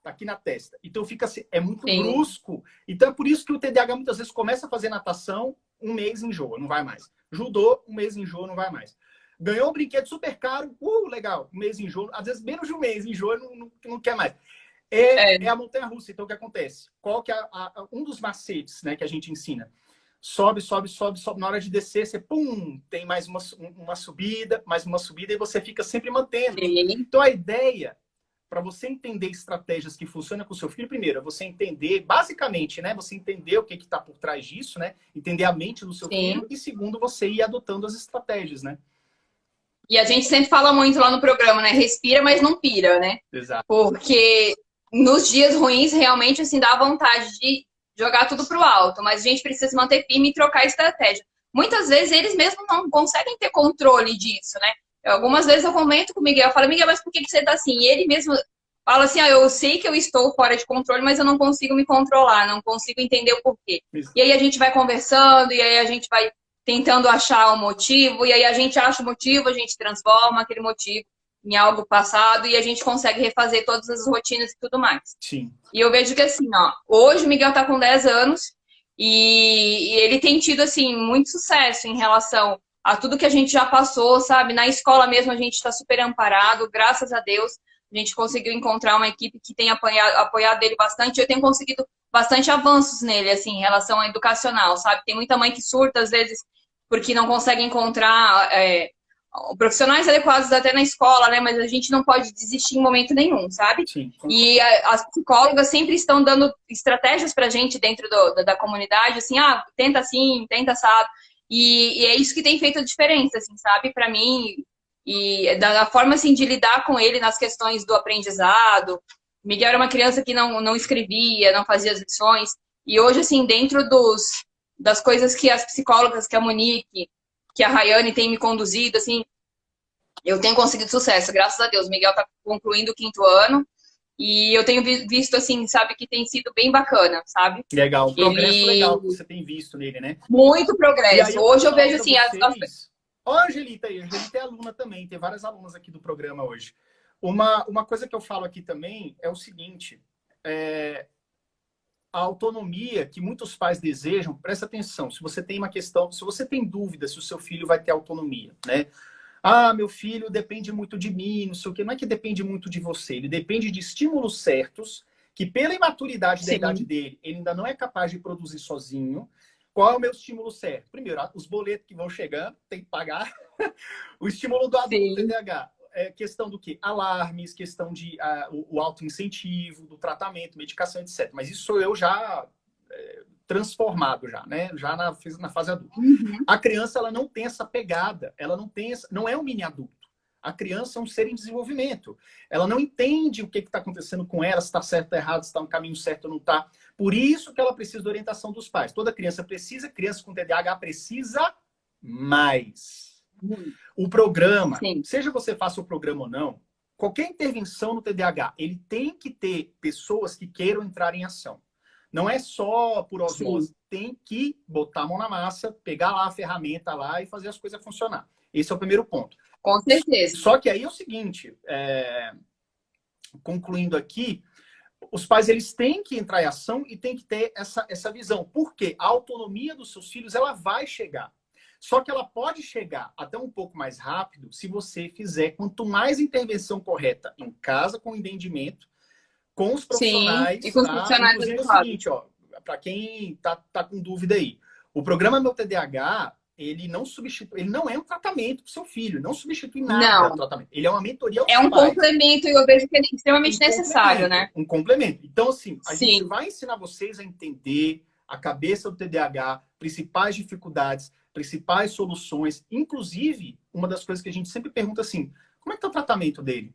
tá aqui na testa. Então fica assim, é muito brusco. Então é por isso que o TDAH muitas vezes começa a fazer natação, um mês enjoa, não vai mais. Judô, um mês enjoa, não vai mais. Ganhou um brinquedo super caro, legal, um mês enjoa, às vezes menos de um mês enjoa, não quer mais. É a montanha-russa. Então o que acontece? Qual que é um dos macetes, né, que a gente ensina? Sobe, sobe, sobe, sobe. Na hora de descer, você tem mais uma subida, e você fica sempre mantendo. Então, a ideia, para você entender estratégias que funcionam com o seu filho, primeiro, é você entender, basicamente, né? Você entender o que está por trás disso, né? Entender a mente do seu filho. E segundo, você ir adotando as estratégias, né? E a gente sempre fala muito lá no programa, né? Respira, mas não pira, né? Exato. Porque nos dias ruins, realmente, assim, dá vontade de jogar tudo pro alto, mas a gente precisa se manter firme e trocar a estratégia. Muitas vezes eles mesmos não conseguem ter controle disso, né? Algumas vezes eu comento com o Miguel, eu falo, Miguel, mas por que você tá assim? E ele mesmo fala assim, eu sei que eu estou fora de controle, mas eu não consigo me controlar, não consigo entender o porquê. Isso. E aí a gente vai conversando, e aí a gente vai tentando achar um motivo, e aí a gente acha o motivo, a gente transforma aquele motivo em algo passado e a gente consegue refazer todas as rotinas e tudo mais. Sim. E eu vejo que assim, ó, hoje o Miguel tá com 10 anos e ele tem tido, assim, muito sucesso em relação a tudo que a gente já passou, sabe? Na escola mesmo a gente tá super amparado, graças a Deus. A gente conseguiu encontrar uma equipe que tem apoiado ele bastante. Eu tenho conseguido bastante avanços nele, assim, em relação ao educacional, sabe? Tem muita mãe que surta, às vezes, porque não consegue encontrar profissionais adequados até na escola, né? Mas a gente não pode desistir em momento nenhum, sabe? Sim. E as psicólogas sempre estão dando estratégias pra gente dentro da comunidade, assim, tenta assim, tenta assado. E é isso que tem feito a diferença, assim, sabe? Pra mim, e da forma, assim, de lidar com ele nas questões do aprendizado. Miguel era uma criança que não escrevia, não fazia as lições. E hoje, assim, dentro das coisas que as psicólogas, que a Monique, que a Rayane tem me conduzido, assim, eu tenho conseguido sucesso, graças a Deus. O Miguel tá concluindo o 5º ano e eu tenho visto, assim, sabe, que tem sido bem bacana, sabe? Legal, o progresso legal que você tem visto nele, né? Muito progresso. E aí Hoje eu vejo, assim, Ó, a Angelita aí, a Angelita é aluna também, tem várias alunas aqui do programa hoje. Uma coisa que eu falo aqui também é o seguinte, a autonomia que muitos pais desejam, presta atenção, se você tem uma questão, se você tem dúvida se o seu filho vai ter autonomia, né? Meu filho depende muito de mim, não sei o quê. Não é que depende muito de você, ele depende de estímulos certos, que pela imaturidade da idade dele, ele ainda não é capaz de produzir sozinho. Qual é o meu estímulo certo? Primeiro, os boletos que vão chegando, tem que pagar. O estímulo do adulto TDAH. Questão do quê? Alarmes, questão de o autoincentivo, do tratamento, medicação, etc. Mas isso sou eu já transformado, já, né? Já na fase adulta. Uhum. A criança, ela não tem essa pegada, ela não é um mini adulto. A criança é um ser em desenvolvimento. Ela não entende o que está acontecendo com ela, se está certo ou errado, se está no caminho certo ou não está. Por isso que ela precisa da orientação dos pais. Toda criança precisa, criança com TDAH precisa mais. O programa, seja você faça o programa ou não, qualquer intervenção no TDAH, ele tem que ter pessoas que queiram entrar em ação. Não é só por osmose. Tem que botar a mão na massa, pegar lá a ferramenta lá e fazer as coisas funcionar. Esse é o primeiro ponto. Com certeza. Só que aí é o seguinte, concluindo aqui, os pais eles têm que entrar em ação e têm que ter essa visão. Porque a autonomia dos seus filhos ela vai chegar. Só que ela pode chegar até um pouco mais rápido se você fizer quanto mais intervenção correta em casa, com entendimento, com os profissionais. Sim, e com os profissionais. Inclusive é o seguinte, ó, para quem tá com dúvida aí, o programa Meu TDAH, ele não é um tratamento para o seu filho, não substitui nada do tratamento. Ele é uma mentoria aos pais. É um complemento e eu vejo que é extremamente necessário, né? Um complemento. Então, assim, a gente vai ensinar vocês a entender a cabeça do TDAH, principais dificuldades, principais soluções. Inclusive, uma das coisas que a gente sempre pergunta assim, como é que tá o tratamento dele?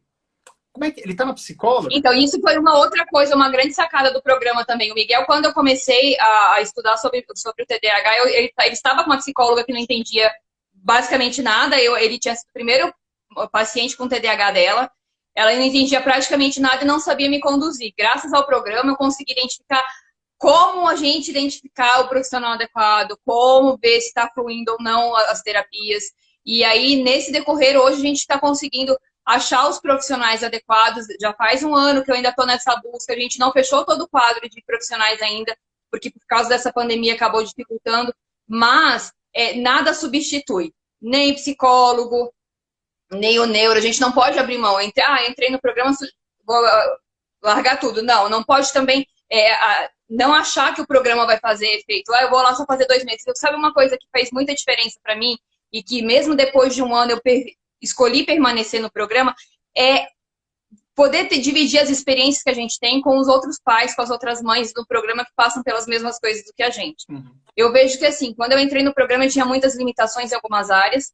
Como é que ele tá na psicóloga? Então, isso foi uma outra coisa, uma grande sacada do programa também. O Miguel, quando eu comecei a estudar sobre o TDAH, ele estava com uma psicóloga que não entendia basicamente nada. Ele tinha sido o primeiro paciente com TDAH dela. Ela não entendia praticamente nada e não sabia me conduzir. Graças ao programa, eu consegui identificar como a gente identificar o profissional adequado, como ver se está fluindo ou não as terapias. E aí, nesse decorrer, hoje a gente está conseguindo achar os profissionais adequados. Já faz um ano que eu ainda estou nessa busca. A gente não fechou todo o quadro de profissionais ainda, porque por causa dessa pandemia acabou dificultando. Mas nada substitui. Nem psicólogo, nem o neuro. A gente não pode abrir mão. Entrei no programa, vou largar tudo. Não pode também não achar que o programa vai fazer efeito. Eu vou lá só fazer 2 meses. Sabe uma coisa que fez muita diferença para mim e que mesmo depois de um ano eu escolhi permanecer no programa, é poder dividir as experiências que a gente tem com os outros pais, com as outras mães do programa que passam pelas mesmas coisas do que a gente. Uhum. Eu vejo que, assim, quando eu entrei no programa, eu tinha muitas limitações em algumas áreas.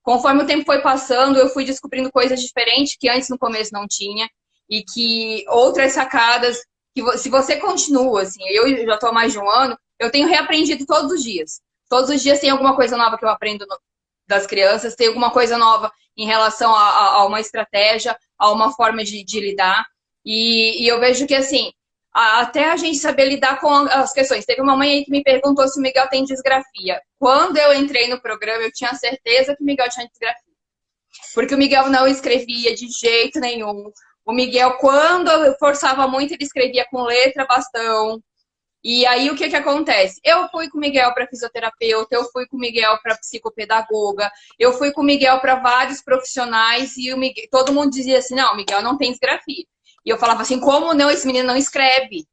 Conforme o tempo foi passando, eu fui descobrindo coisas diferentes que antes, no começo, não tinha. E que outras sacadas, que se você continua, assim, eu já estou há mais de um ano, eu tenho reaprendido todos os dias. Todos os dias tem alguma coisa nova que eu aprendo das crianças, tem alguma coisa nova em relação a uma estratégia, a uma forma de lidar. E eu vejo que, assim, até a gente saber lidar com as questões. Teve uma mãe aí que me perguntou se o Miguel tem disgrafia. Quando eu entrei no programa, eu tinha certeza que o Miguel tinha disgrafia. Porque o Miguel não escrevia de jeito nenhum. O Miguel, quando eu forçava muito, ele escrevia com letra bastão. E aí, o que que acontece? Eu fui com o Miguel para fisioterapeuta, eu fui com o Miguel para psicopedagoga, eu fui com o Miguel para vários profissionais e todo mundo dizia assim, não, o Miguel não tem disgrafia. E eu falava assim, como não? Esse menino não escreve.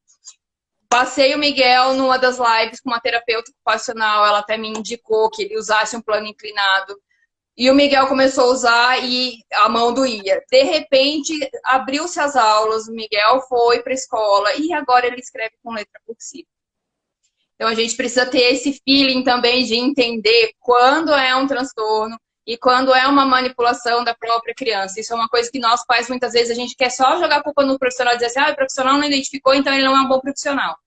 Passei o Miguel numa das lives com uma terapeuta ocupacional, ela até me indicou que ele usasse um plano inclinado. E o Miguel começou a usar e a mão doía. De repente, abriu-se as aulas, o Miguel foi para a escola e agora ele escreve com letra cursiva. Então, a gente precisa ter esse feeling também de entender quando é um transtorno e quando é uma manipulação da própria criança. Isso é uma coisa que nós pais, muitas vezes, a gente quer só jogar a culpa no profissional e dizer assim, o profissional não identificou, então ele não é um bom profissional.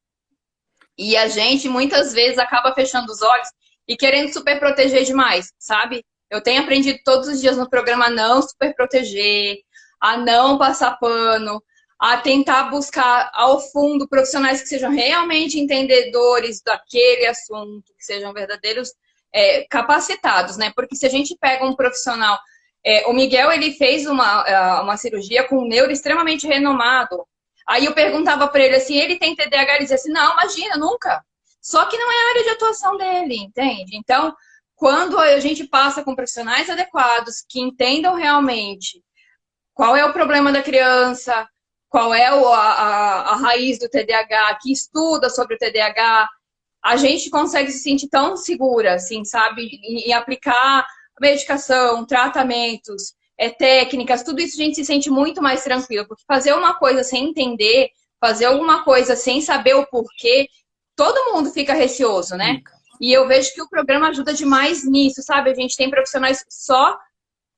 E a gente, muitas vezes, acaba fechando os olhos e querendo super proteger demais, sabe? Eu tenho aprendido todos os dias no programa a não super proteger, a não passar pano, a tentar buscar ao fundo profissionais que sejam realmente entendedores daquele assunto, que sejam verdadeiros capacitados, né? Porque se a gente pega um profissional... o Miguel, ele fez uma cirurgia com um neuro extremamente renomado. Aí eu perguntava para ele assim, ele tem TDAH? Ele dizia assim, não, imagina, nunca. Só que não é a área de atuação dele, entende? Então, quando a gente passa com profissionais adequados, que entendam realmente qual é o problema da criança, qual é a raiz do TDAH, que estuda sobre o TDAH, a gente consegue se sentir tão segura, assim, sabe? Em aplicar medicação, tratamentos, técnicas, tudo isso a gente se sente muito mais tranquilo. Porque fazer uma coisa sem entender, fazer alguma coisa sem saber o porquê, todo mundo fica receoso, né? E eu vejo que o programa ajuda demais nisso, sabe? A gente tem profissionais só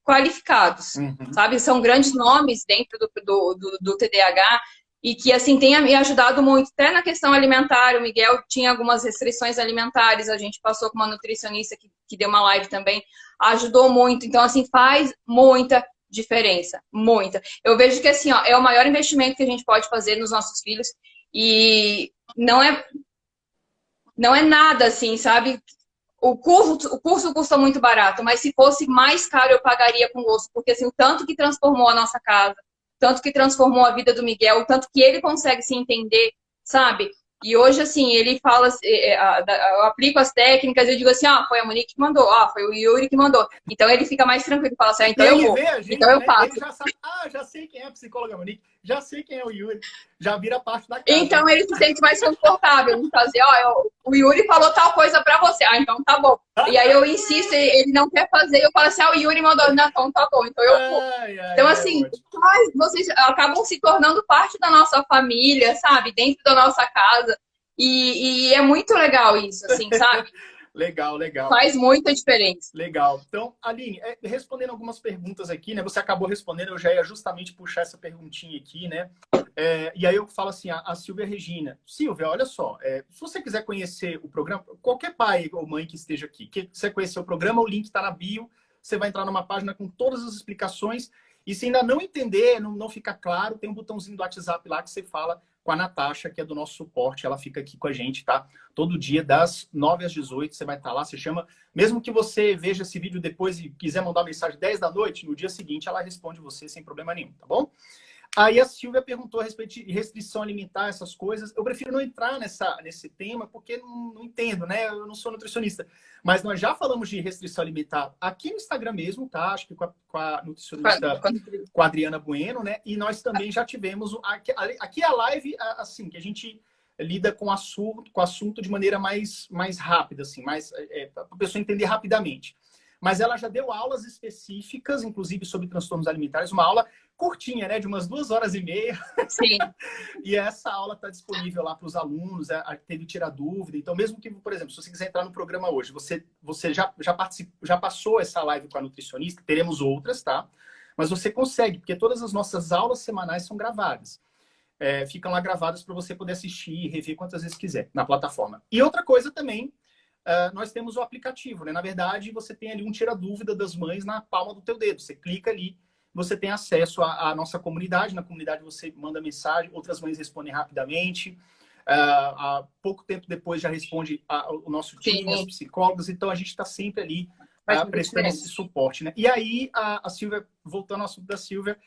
qualificados, sabe? São grandes nomes dentro do TDAH e que, assim, tem me ajudado muito, até na questão alimentar. O Miguel tinha algumas restrições alimentares, a gente passou com uma nutricionista que deu uma live também, ajudou muito. Então, assim, faz muita diferença, muita. Eu vejo que, assim, ó, é o maior investimento que a gente pode fazer nos nossos filhos e não é nada, assim, sabe? O curso custa muito barato, mas se fosse mais caro, eu pagaria com gosto. Porque, assim, o tanto que transformou a nossa casa, tanto que transformou a vida do Miguel, o tanto que ele consegue se entender, sabe? E hoje, assim, ele fala, eu aplico as técnicas, eu digo assim, foi a Monique que mandou, foi o Yuri que mandou. Então ele fica mais tranquilo, fala assim, então eu vou, então eu faço. Ele já sabe, já sei quem é a psicóloga Monique, já sei quem é o Yuri, já vira parte da casa. Então ele se sente mais confortável em fazer, o Yuri falou tal coisa pra você, então tá bom. E aí eu insisto, ele não quer fazer, eu falo assim, o Yuri mandou, não, então tá bom, então eu vou. Então assim, vocês acabam se tornando parte da nossa família, sabe, dentro da nossa casa. E é muito legal isso, assim, sabe? Legal. Faz muita diferença. Legal. Então, Aline, respondendo algumas perguntas aqui, né? Você acabou respondendo, eu já ia justamente puxar essa perguntinha aqui, né? E aí eu falo assim, a Silvia Regina. Silvia, olha só, se você quiser conhecer o programa, qualquer pai ou mãe que esteja aqui, que você conhecer o programa, o link está na bio, você vai entrar numa página com todas as explicações, e se ainda não entender, não ficar claro, tem um botãozinho do WhatsApp lá que você fala com a Natasha, que é do nosso suporte, ela fica aqui com a gente, tá? Todo dia, das 9 às 18, você vai estar lá, você chama, mesmo que você veja esse vídeo depois e quiser mandar uma mensagem 10 da noite, no dia seguinte ela responde você sem problema nenhum, tá bom? Aí a Silvia perguntou a respeito de restrição alimentar, essas coisas. Eu prefiro não entrar nesse tema, porque não entendo, né? Eu não sou nutricionista. Mas nós já falamos de restrição alimentar aqui no Instagram mesmo, tá? Acho que com a nutricionista, com a Adriana Bueno, né? E nós também já tivemos... Aqui a live, assim, que a gente lida com o assunto de maneira mais rápida, assim, para a pessoa entender rapidamente. Mas ela já deu aulas específicas, inclusive sobre transtornos alimentares, uma aula curtinha, né, de umas 2h30. Sim. E essa aula está disponível lá para os alunos, teve tirar dúvida. Então, mesmo que, por exemplo, se você quiser entrar no programa hoje, você já passou essa live com a nutricionista, teremos outras, tá? Mas você consegue, porque todas as nossas aulas semanais são gravadas. Ficam lá gravadas para você poder assistir e rever quantas vezes quiser na plataforma. E outra coisa também, nós temos o aplicativo, né? Na verdade, você tem ali um tira-dúvida das mães na palma do teu dedo. Você clica ali, você tem acesso à nossa comunidade. Na comunidade você manda mensagem, outras mães respondem rapidamente. Há pouco tempo depois já responde o nosso time, as psicólogas. Então, a gente está sempre ali prestando esse suporte, né? E aí, a Silvia, voltando ao assunto da Silvia,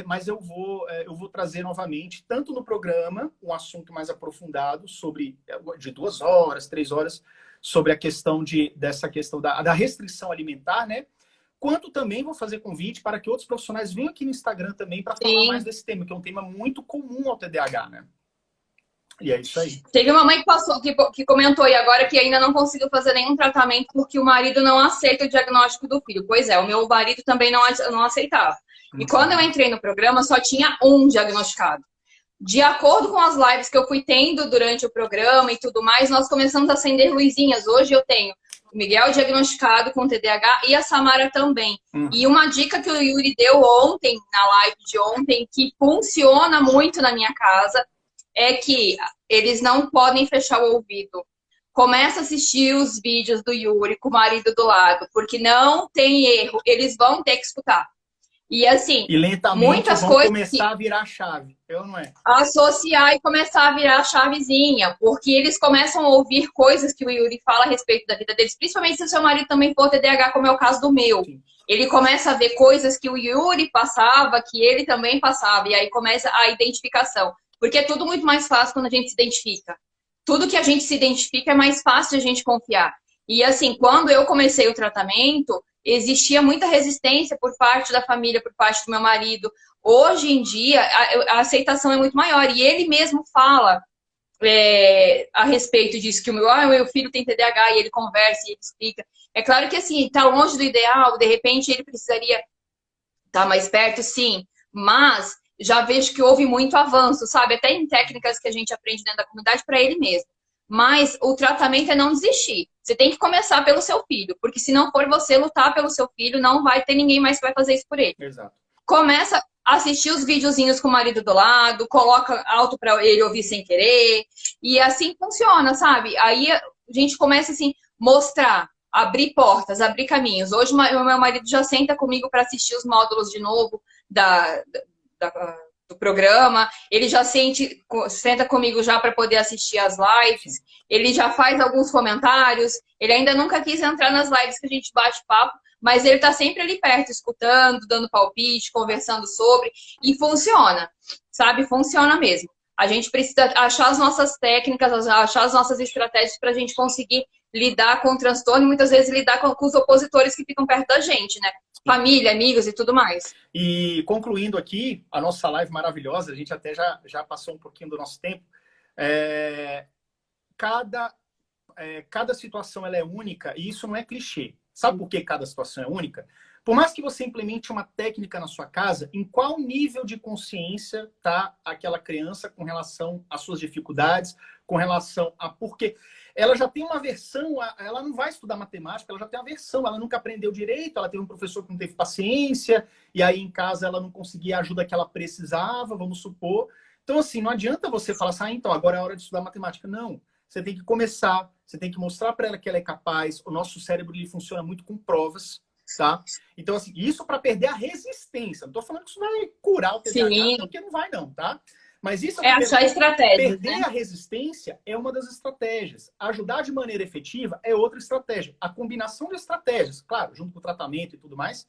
mas eu vou trazer novamente, tanto no programa, um assunto mais aprofundado sobre, de 2 horas, 3 horas, sobre a questão dessa questão da restrição alimentar, né? Quanto também vou fazer convite para que outros profissionais venham aqui no Instagram também para falar mais desse tema, que é um tema muito comum ao TDAH, né? E é isso aí. Teve uma mãe que comentou aí agora que ainda não conseguiu fazer nenhum tratamento porque o marido não aceita o diagnóstico do filho. Pois é, o meu marido também não aceitava. E quando eu entrei no programa, só tinha um diagnosticado. De acordo com as lives que eu fui tendo durante o programa e tudo mais, nós começamos a acender luzinhas. Hoje eu tenho o Miguel diagnosticado com TDAH e a Samara também. E uma dica que o Yuri deu ontem, na live de ontem, que funciona muito na minha casa, é que eles não podem fechar o ouvido. Começa a assistir os vídeos do Yuri com o marido do lado, porque não tem erro, eles vão ter que escutar. E assim, e lentamente muitas vão coisas começar a virar chave, eu não é? Associar e começar a virar chavezinha, porque eles começam a ouvir coisas que o Yuri fala a respeito da vida deles, principalmente se o seu marido também for TDAH, como é o caso do meu. Sim. Ele começa a ver coisas que o Yuri passava, que ele também passava, e aí começa a identificação. Porque é tudo muito mais fácil quando a gente se identifica. Tudo que a gente se identifica é mais fácil de a gente confiar. E assim, quando eu comecei o tratamento, existia muita resistência por parte da família, por parte do meu marido. Hoje em dia, a aceitação é muito maior. E ele mesmo fala a respeito disso, que o meu filho tem TDAH e ele conversa e ele explica. É claro que assim, está longe do ideal, de repente ele precisaria estar mais perto, sim. Mas já vejo que houve muito avanço, sabe? Até em técnicas que a gente aprende dentro da comunidade para ele mesmo. Mas o tratamento é não desistir. Você tem que começar pelo seu filho, porque se não for você lutar pelo seu filho, não vai ter ninguém mais que vai fazer isso por ele. Exato. Começa a assistir os videozinhos com o marido do lado, coloca alto para ele ouvir sem querer, e assim funciona, sabe? Aí a gente começa assim, mostrar, abrir portas, abrir caminhos. Hoje o meu marido já senta comigo para assistir os módulos de novo do programa, ele já senta comigo já para poder assistir as lives, ele já faz alguns comentários, ele ainda nunca quis entrar nas lives que a gente bate papo, mas ele tá sempre ali perto, escutando, dando palpite, conversando sobre, e funciona, sabe? Funciona mesmo. A gente precisa achar as nossas técnicas, achar as nossas estratégias para a gente conseguir lidar com o transtorno e muitas vezes lidar com os opositores que ficam perto da gente, né? Família, amigos e tudo mais. E concluindo aqui a nossa live maravilhosa, a gente até já passou um pouquinho do nosso tempo. Cada situação ela é única e isso não é clichê. Sabe por que cada situação é única? Por mais que você implemente uma técnica na sua casa, em qual nível de consciência está aquela criança com relação às suas dificuldades, com relação a porquê? Ela já tem uma versão, ela não vai estudar matemática, ela já tem uma versão, ela nunca aprendeu direito, ela teve um professor que não teve paciência, e aí em casa ela não conseguia a ajuda que ela precisava, vamos supor. Então, assim, não adianta você falar assim, então agora é a hora de estudar matemática. Não, você tem que começar, você tem que mostrar para ela que ela é capaz, o nosso cérebro ele funciona muito com provas, tá? Então, assim, isso para perder a resistência. Não tô falando que isso vai curar o TDAH, porque não vai não, tá? Mas isso é achar estratégia. Perder a resistência é uma das estratégias. Ajudar de maneira efetiva é outra estratégia. A combinação de estratégias, claro, junto com o tratamento e tudo mais,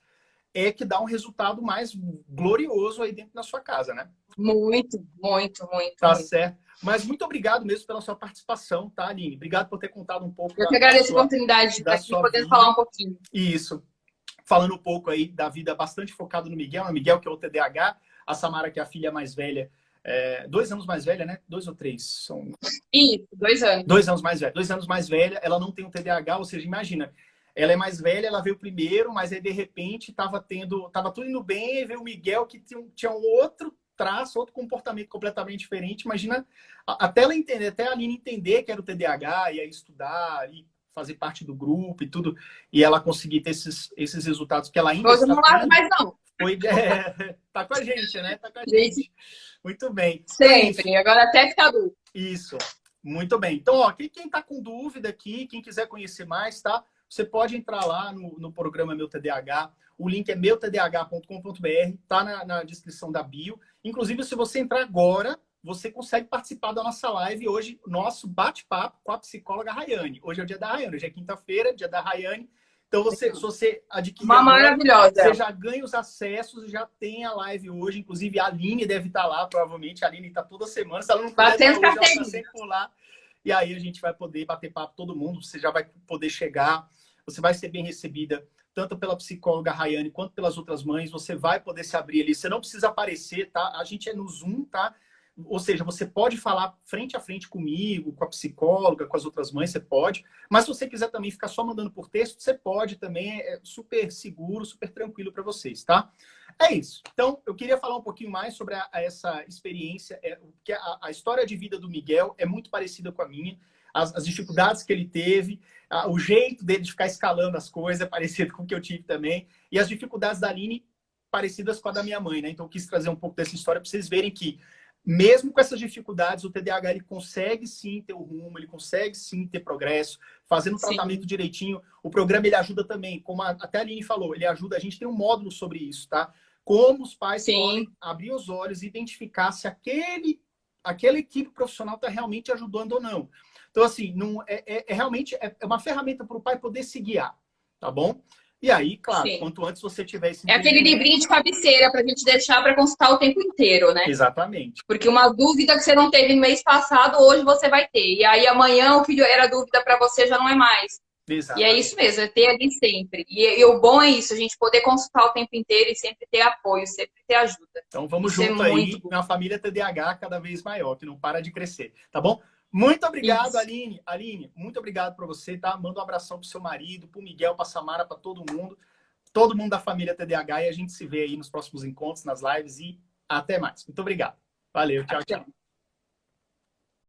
é que dá um resultado mais glorioso aí dentro da sua casa, né? Muito, muito, muito. Tá muito. certo. Mas muito obrigado mesmo pela sua participação, tá, Aline? Obrigado por ter contado um pouco. Eu que agradeço a oportunidade de estar aqui podendo falar um pouquinho. Isso. Falando um pouco aí da vida bastante focado no Miguel. O Miguel, que é o TDAH, a Samara, que é a filha mais velha, 2 anos mais velha, né? 2 ou 3? Isso, 2 anos. 2 anos mais velha. 2 anos mais velha, ela não tem o TDAH, ou seja, imagina, ela é mais velha, ela veio primeiro, mas aí de repente tava tudo indo bem, e veio o Miguel que tinha um outro traço, outro comportamento completamente diferente. Imagina, até ela entender, até a Aline entender que era o TDAH, e aí estudar, e fazer parte do grupo e tudo, e ela conseguir ter esses resultados que ela ainda está não largo mais não. Tá com a gente, né? Tá com a gente. Muito bem. Sempre, agora até ficar adulto. Isso, muito bem. Então, ó, quem tá com dúvida aqui, quem quiser conhecer mais, tá? Você pode entrar lá no programa Meu TDAH, O link é meutdh.com.br, tá na descrição da bio. Inclusive, se você entrar agora, você consegue participar da nossa live hoje, nosso bate-papo com a psicóloga Rayane. Hoje é o dia da Rayane, hoje é quinta-feira, dia da Rayane. Então, se você adquirir Uma agora, maravilhosa. você já ganha os acessos, já tem a live hoje. Inclusive, a Aline deve estar lá, provavelmente. A Aline está toda semana. Se ela não puder estar hoje, ela está sempre por lá. E aí a gente vai poder bater papo com todo mundo. Você já vai poder chegar. Você vai ser bem recebida, tanto pela psicóloga Rayane, quanto pelas outras mães. Você vai poder se abrir ali. Você não precisa aparecer, tá? A gente é no Zoom, tá? Ou seja, você pode falar frente a frente comigo, com a psicóloga, com as outras mães, você pode. Mas se você quiser também ficar só mandando por texto, você pode também. É super seguro, super tranquilo para vocês, tá? É isso. Então, eu queria falar um pouquinho mais sobre essa experiência. Porque a história de vida do Miguel é muito parecida com a minha. As dificuldades que ele teve, o jeito dele de ficar escalando as coisas é parecido com o que eu tive também. E as dificuldades da Aline parecidas com a da minha mãe, né? Então, eu quis trazer um pouco dessa história para vocês verem que mesmo com essas dificuldades, o TDAH ele consegue sim ter o rumo, ele consegue sim ter progresso, fazendo o tratamento direitinho. O programa ele ajuda também, como até a Aline falou, ele ajuda, a gente tem um módulo sobre isso, tá? Como os pais podem abrir os olhos e identificar se aquela equipe profissional está realmente ajudando ou não. Então, assim, não, realmente uma ferramenta para o pai poder se guiar, tá bom? E aí, claro, quanto antes você tiver esse aquele livrinho de cabeceira para a gente deixar para consultar o tempo inteiro, né? Exatamente. Porque uma dúvida que você não teve no mês passado, hoje você vai ter. E aí amanhã o que era dúvida para você já não é mais. Exatamente. E é isso mesmo, é ter ali sempre. E o bom é isso, a gente poder consultar o tempo inteiro e sempre ter apoio, sempre ter ajuda. Então vamos junto aí na família TDAH cada vez maior, que não para de crescer, tá bom? Muito obrigado, Aline. Aline, muito obrigado para você, tá? Manda um abração pro seu marido, pro Miguel, pra Samara, para todo mundo da família TDAH, e a gente se vê aí nos próximos encontros, nas lives, e até mais. Muito obrigado. Valeu, tchau, tchau.